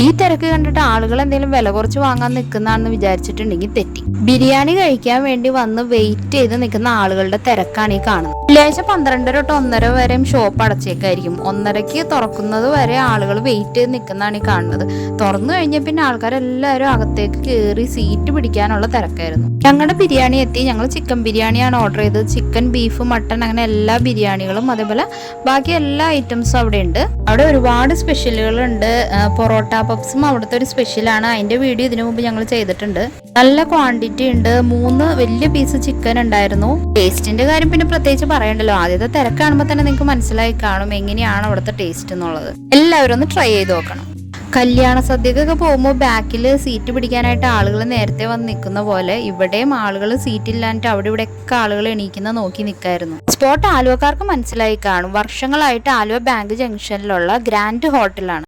ഈ തിരക്ക് കണ്ടിട്ട് ആളുകൾ എന്തെങ്കിലും വില കുറച്ച് വാങ്ങാൻ നിൽക്കുന്നതാണെന്ന് വിചാരിച്ചിട്ടുണ്ടെങ്കിൽ തെറ്റി. ബിരിയാണി കഴിക്കാൻ വേണ്ടി വന്ന് വെയിറ്റ് ചെയ്ത് നിൽക്കുന്ന ആളുകളുടെ തിരക്കാണ് ഈ കാണുന്നത്. വെള്ളിയാഴ്ച 12 തൊട്ട് 1:30 വരെയും ഷോപ്പ് അടച്ചേക്കായിരിക്കും. 1:30 തുറക്കുന്നത് വരെ ആളുകൾ വെയിറ്റ് ചെയ്ത് നിൽക്കുന്നതാണ് ഈ കാണുന്നത്. തുറന്നു കഴിഞ്ഞ പിന്നെ ആൾക്കാരെല്ലാവരും അകത്തേക്ക് കയറി സീറ്റ് പിടിക്കാനുള്ള തിരക്കായിരുന്നു. ഞങ്ങളുടെ ബിരിയാണി എത്തി. ഞങ്ങൾ ചിക്കൻ ബിരിയാണിയാണ് ഓർഡർ ചെയ്തത്. ചിക്കൻ, ബീഫ്, മട്ടൺ അങ്ങനെ എല്ലാ ബിരിയാണികളും അതേപോലെ ബാക്കി എല്ലാ ഐറ്റംസും അവിടെ ഉണ്ട്. അവിടെ ഒരുപാട് സ്പെഷ്യലുകളുണ്ട്. പൊറോട്ട പപ്സും അവിടുത്തെ ഒരു സ്പെഷ്യലാണ്. അതിന്റെ വീഡിയോ ഇതിനു മുമ്പ് ഞങ്ങൾ ചെയ്തിട്ടുണ്ട്. നല്ല ക്വാണ്ടിറ്റി ഉണ്ട്. 3 വലിയ പീസ് ചിക്കൻ ഉണ്ടായിരുന്നു. ടേസ്റ്റിന്റെ കാര്യം പിന്നെ പ്രത്യേകിച്ച് പറയണ്ടല്ലോ. ആദ്യത്തെ തിരക്ക് കാണുമ്പോൾ തന്നെ നിങ്ങൾക്ക് മനസ്സിലായി കാണും എങ്ങനെയാണ് അവിടുത്തെ ടേസ്റ്റ് എന്നുള്ളത്. എല്ലാവരും ഒന്ന് ട്രൈ ചെയ്ത് നോക്കണം. കല്യാണ സദ്യക്കൊക്കെ പോകുമ്പോൾ ബാക്കിൽ സീറ്റ് പിടിക്കാനായിട്ട് ആളുകൾ നേരത്തെ വന്ന് നിൽക്കുന്ന പോലെ ഇവിടെയും ആളുകൾ സീറ്റ് ഇല്ലാണ്ട് അവിടെ ഇവിടെയൊക്കെ ആളുകൾ എണീക്കുന്ന നോക്കി നിൽക്കായിരുന്നു. സ്പോട്ട് ആലുവക്കാർക്ക് മനസ്സിലായി കാണും. വർഷങ്ങളായിട്ട് ആലുവ ബാങ്ക് ജംഗ്ഷനിലുള്ള ഗ്രാൻഡ് ഹോട്ടലാണ്.